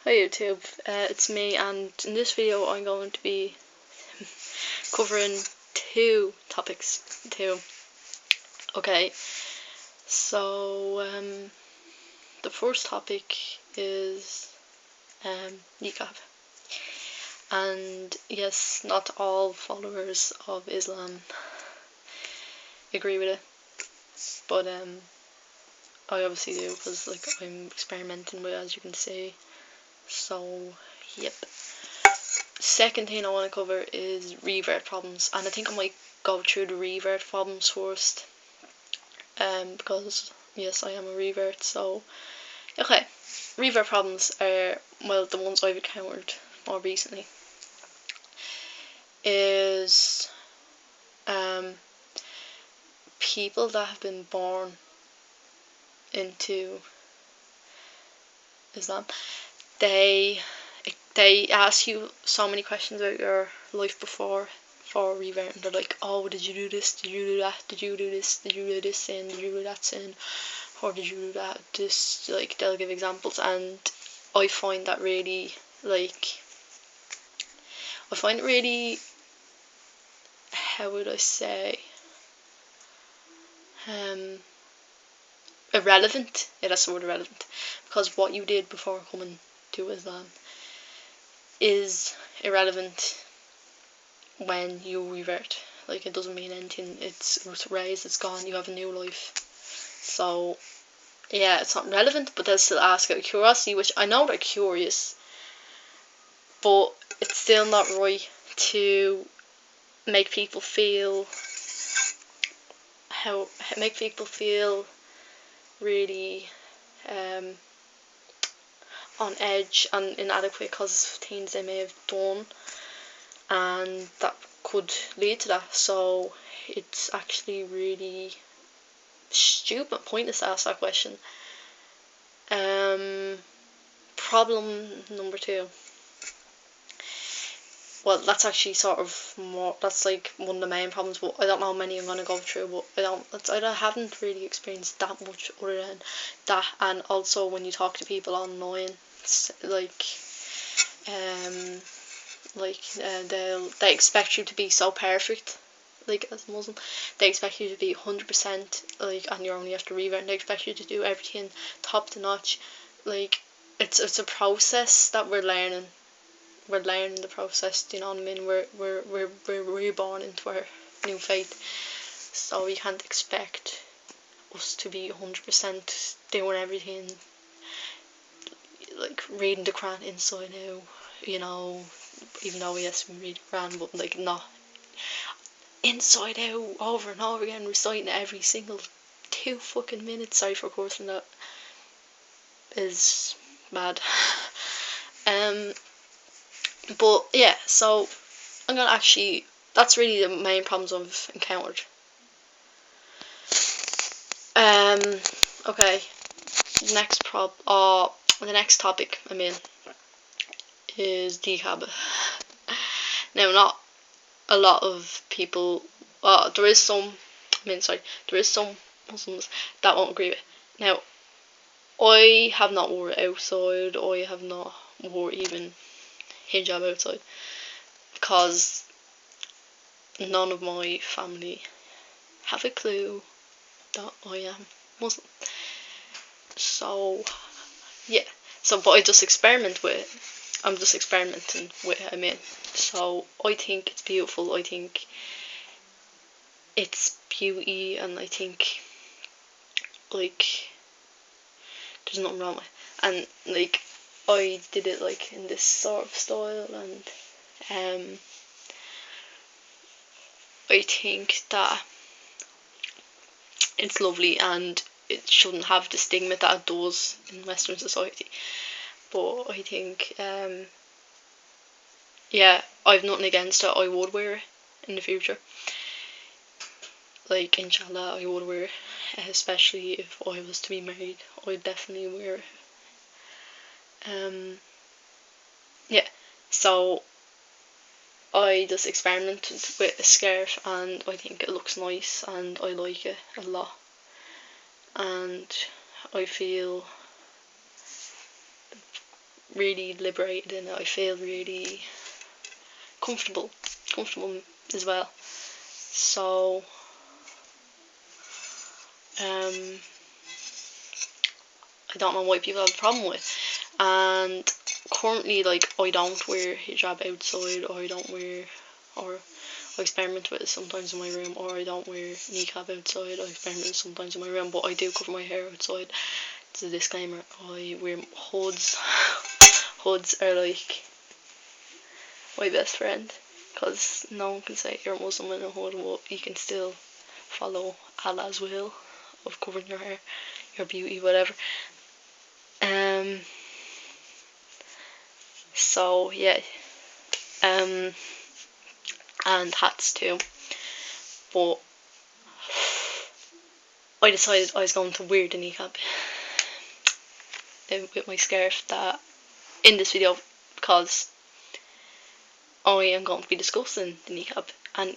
Hi YouTube, it's me, and in this video I'm going to be covering two topics. Okay, so the first topic is Niqab. And yes, not all followers of Islam agree with it, but I obviously do, because like I'm experimenting with it, as you can see. So yep. Second thing I want to cover is revert problems, and I think I might go through the revert problems first, because yes, I am a revert. So okay, revert problems are, well, the ones I've encountered more recently is people that have been born into Islam. They ask you so many questions about your life before for revert, and they're like, oh, did you do this, did you do that, did you do this, did you do this sin, did you do that sin, or did you do that, this, like, they'll give examples. And I find that really, how would I say, irrelevant. Yeah, that's the word, irrelevant, because what you did before coming to Islam is irrelevant when you revert. Like, it doesn't mean anything. It's erased, it's gone, you have a new life. So yeah, it's not relevant, but they'll still ask out of curiosity, which I know they're curious, but it's still not right to make people feel really on edge and inadequate because of things they may have done, and that could lead to that. So it's actually really stupid, pointless to ask that question. Problem number two. Well, that's actually sort of more, that's like one of the main problems, but I don't know how many I'm going to go through, but I haven't really experienced that much other than that. And also when you talk to people online, they expect you to be so perfect. Like, as a Muslim, they expect you to be 100%, like, and you only have to revert, and they expect you to do everything top to notch. Like, it's a process that we're learning. We're learning the process, do you know what I mean? We're reborn into our new faith, so you can't expect us to be 100% doing everything, like reading the Quran inside out, you know, even though yes, we read the Quran, but like not inside out over and over again, reciting every single 2 fucking minutes. Sorry for cursing, that is bad. But yeah, so I'm gonna actually, that's really the main problems I've encountered. Okay, the next topic I mean is Niqab. Now, not a lot of people, there is some Muslims that won't agree with it. Now, I have not worn it outside, I have not worn even hijab outside, because none of my family have a clue that I am Muslim. So yeah, but I just experiment with it. I'm just experimenting with it, I mean. So I think it's beautiful, I think it's beauty, and I think, like, there's nothing wrong with it. And like, I did it like in this sort of style, and I think that it's lovely, and it shouldn't have the stigma that it does in Western society. But I think, yeah, I've nothing against it. I would wear it in the future. Like, inshallah, I would wear it, especially if I was to be married. I'd definitely wear it. Yeah, so I just experimented with a skirt, and I think it looks nice, and I like it a lot, and I feel really liberated in it. I feel really comfortable as well. So I don't know what people have a problem with. And currently, like, I don't wear hijab outside, or I don't wear, or I experiment with it sometimes in my room, or I don't wear niqab outside, I experiment sometimes in my room, but I do cover my hair outside. It's a disclaimer. I wear hoods. Hoods are like my best friend, because no one can say you're a Muslim in a hood, but you can still follow Allah's will of covering your hair, your beauty, whatever. So yeah, and hats too. But I decided I was going to wear the niqab with my scarf that in this video, because I am going to be discussing the niqab and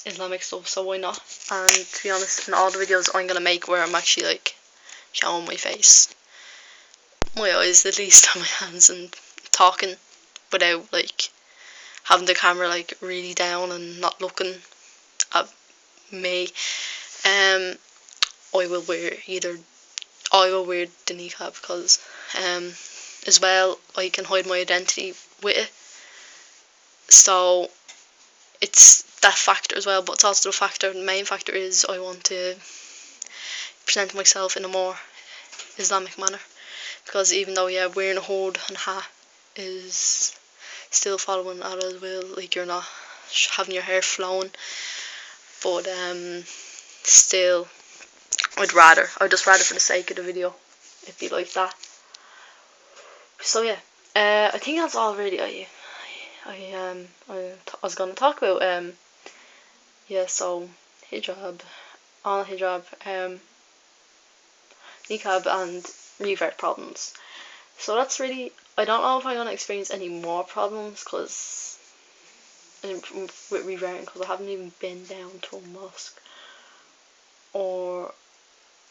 Islamic stuff, so why not? And to be honest, in all the videos I'm gonna make where I'm actually like showing my face, my eyes at least, and my hands, and talking without like having the camera like really down and not looking at me, I will wear the niqab, because as well I can hide my identity with it, so it's that factor as well. But it's also the main factor is I want to present myself in a more Islamic manner, because even though wearing a hood and hat is still following Allah's will, like you're not having your hair flowing, but still I'd just rather for the sake of the video it'd be like that. So yeah, I think that's all really I was gonna talk about. So hijab, niqab and revert problems. So that's really, I don't know if I'm gonna experience any more problems with reverting, because I haven't even been down to a mosque or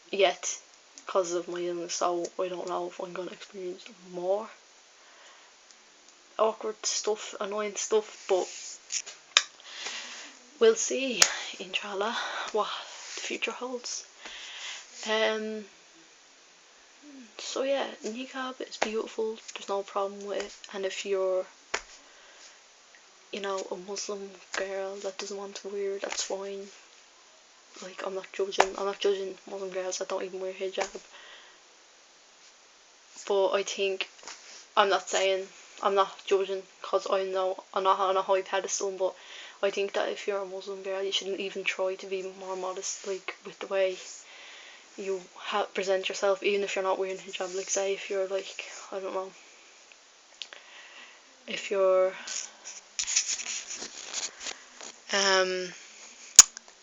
yet because of my illness, so I don't know if I'm gonna experience more awkward stuff, annoying stuff, but we'll see, inshallah, what the future holds. So yeah, niqab is beautiful, there's no problem with it, and if you're, a Muslim girl that doesn't want to wear it, that's fine. Like, I'm not judging Muslim girls that don't even wear hijab, but I think, I'm not judging, because I know I'm not on a high pedestal, but I think that if you're a Muslim girl, you shouldn't even try to be more modest, like, with the way you present yourself, even if you're not wearing hijab. Like, say if you're like, I don't know, if you're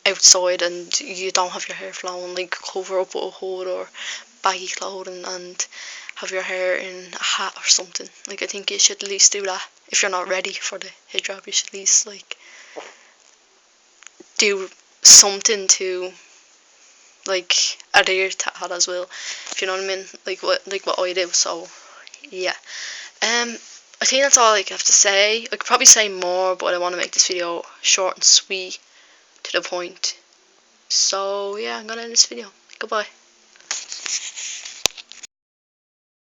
outside and you don't have your hair flowing, like, cover up with a hood or baggy clothing and have your hair in a hat or something. Like, I think you should at least do that. If you're not ready for the hijab, you should at least like do something to like adhere to that as well, if you know what I mean, like what I do. So yeah, I think that's all I have to say. I could probably say more, but I want to make this video short and sweet, to the point. So yeah, I'm gonna end this video. Goodbye.